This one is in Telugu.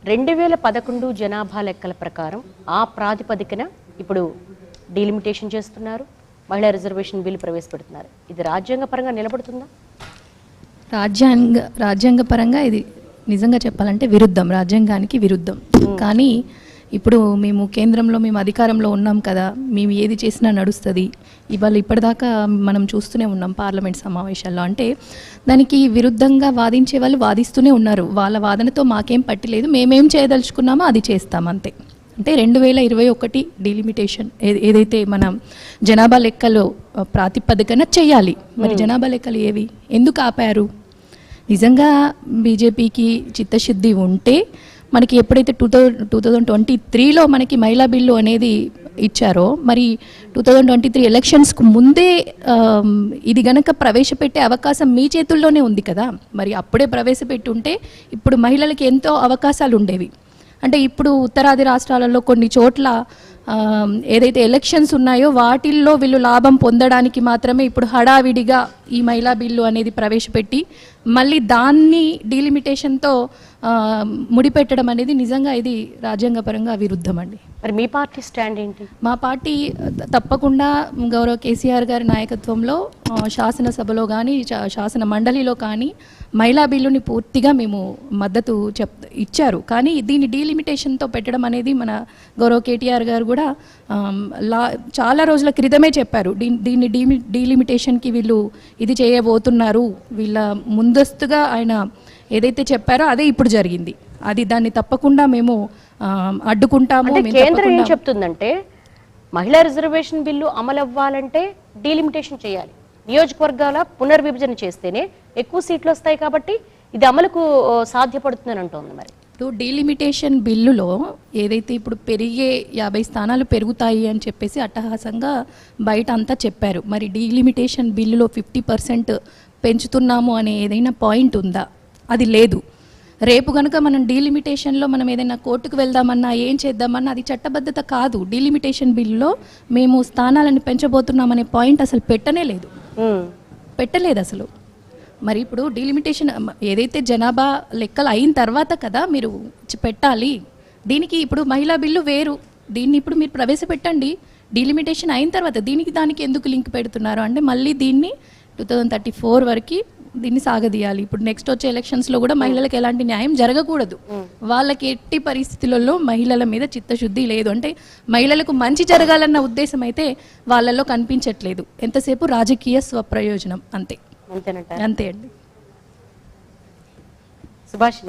2011 జనాభా లెక్కల ప్రకారం ఆ ప్రాతిపదికన ఇప్పుడు డీలిమిటేషన్ చేస్తున్నారు, మహిళా రిజర్వేషన్ బిల్ ప్రవేశపెడుతున్నారు. ఇది రాజ్యాంగపరంగా నిలబడుతుందా? రాజ్యాంగపరంగా ఇది నిజంగా చెప్పాలంటే విరుద్ధం, రాజ్యాంగానికి విరుద్ధం. కానీ ఇప్పుడు మేము కేంద్రంలో అధికారంలో ఉన్నాం కదా, మేము ఏది చేసినా నడుస్తుంది. ఇప్పటిదాకా మనం చూస్తూనే ఉన్నాం పార్లమెంట్ సమావేశాల్లో. అంటే దానికి విరుద్ధంగా వాదించే వాళ్ళు వాదిస్తూనే ఉన్నారు. వాళ్ళ వాదనతో మాకేం పట్టిలేదు, మేమేం చేయదలుచుకున్నామో అది చేస్తాం అంతే. అంటే 2021 డీలిమిటేషన్ ఏదైతే మనం జనాభా లెక్కలో ప్రాతిపదికన చేయాలి. మరి జనాభా లెక్కలు ఏవి, ఎందుకు ఆపారు? నిజంగా బీజేపీకి చిత్తశుద్ధి ఉంటే మనకి ఎప్పుడైతే 2023లో మనకి మహిళా బిల్లు అనేది ఇచ్చారో, మరి 2023 ఎలక్షన్స్కు ముందే ఇది గనక ప్రవేశపెట్టే అవకాశం మీ చేతుల్లోనే ఉంది కదా. మరి అప్పుడే ప్రవేశపెట్టుంటే ఇప్పుడు మహిళలకి ఎంతో అవకాశాలు ఉండేవి. అంటే ఇప్పుడు ఉత్తరాది రాష్ట్రాలలో కొన్ని చోట్ల ఏదైతే ఎలక్షన్స్ ఉన్నాయో వాటిల్లో వీళ్ళు లాభం పొందడానికి మాత్రమే ఇప్పుడు హడావిడిగా ఈ మహిళా బిల్లు అనేది ప్రవేశపెట్టి మళ్ళీ దాన్ని డీలిమిటేషన్తో ముడిపెట్టడం అనేది నిజంగా ఇది రాజ్యాంగపరంగా విరుద్ధం అండి. మరి మీ పార్టీ స్టాండ్ ఏంటి? మా పార్టీ తప్పకుండా గౌరవ కేసీఆర్ గారి నాయకత్వంలో శాసనసభలో కానీ శాసన మండలిలో కానీ మహిళా బిల్లుని పూర్తిగా మేము మద్దతు ఇచ్చారు. కానీ దీన్ని డీలిమిటేషన్తో పెట్టడం అనేది మన గౌరవ కేటీఆర్ గారు కూడా చాలా రోజుల క్రితమే చెప్పారు. దీన్ని డీలిమిటేషన్కి వీళ్ళు ఇది చేయబోతున్నారు, వీళ్ళ ముందస్తుగా ఆయన ఏదైతే చెప్పారో అదే ఇప్పుడు జరిగింది. దాన్ని తప్పకుండా మేము అడ్డుకుంటాము. కేంద్రం ఏం చెప్తుందంటే మహిళా రిజర్వేషన్ బిల్లు అమలు అవ్వాలంటే డీలిమిటేషన్ చేయాలి, నియోజకవర్గాల పునర్విభజన చేస్తేనే ఎక్కువ సీట్లు వస్తాయి, కాబట్టి ఇది అమలుకు సాధ్యపడుతుందని అంటోంది. మరి డీలిమిటేషన్ బిల్లులో ఏదైతే ఇప్పుడు పెరిగే 50 స్థానాలు పెరుగుతాయి అని చెప్పేసి అట్టహాసంగా బయట అంతా చెప్పారు. మరి డీలిమిటేషన్ బిల్లులో 50% పెంచుతున్నాము అనే ఏదైనా పాయింట్ ఉందా? అది లేదు. రేపు కనుక మనం డీలిమిటేషన్లో మనం ఏదైనా కోర్టుకు వెళ్దామన్నా ఏం చేద్దామన్నా అది చట్టబద్ధత కాదు. డీలిమిటేషన్ బిల్లులో మేము స్థానాలను పెంచబోతున్నామనే పాయింట్ అసలు పెట్టలేదు అసలు. మరి ఇప్పుడు డీలిమిటేషన్ ఏదైతే జనాభా లెక్కలు అయిన తర్వాత కదా మీరు పెట్టాలి. దీనికి ఇప్పుడు మహిళా బిల్లు వేరు, దీన్ని ఇప్పుడు మీరు ప్రవేశపెట్టండి. డీలిమిటేషన్ అయిన తర్వాత దానికి ఎందుకు లింక్ పెడుతున్నారు అంటే మళ్ళీ దీన్ని 2034 వరకు దీన్ని సాగదీయాలి. ఇప్పుడు నెక్స్ట్ వచ్చే ఎలక్షన్స్లో కూడా మహిళలకు ఎలాంటి న్యాయం జరగకూడదు. వాళ్ళకి ఎట్టి పరిస్థితులలో మహిళల మీద చిత్తశుద్ధి లేదు. అంటే మహిళలకు మంచి జరగాలన్న ఉద్దేశం అయితే వాళ్ళల్లో కనిపించట్లేదు. ఎంతసేపు రాజకీయ స్వప్రయోజనం అంతే. అంతే అండి. సుభాషిణి.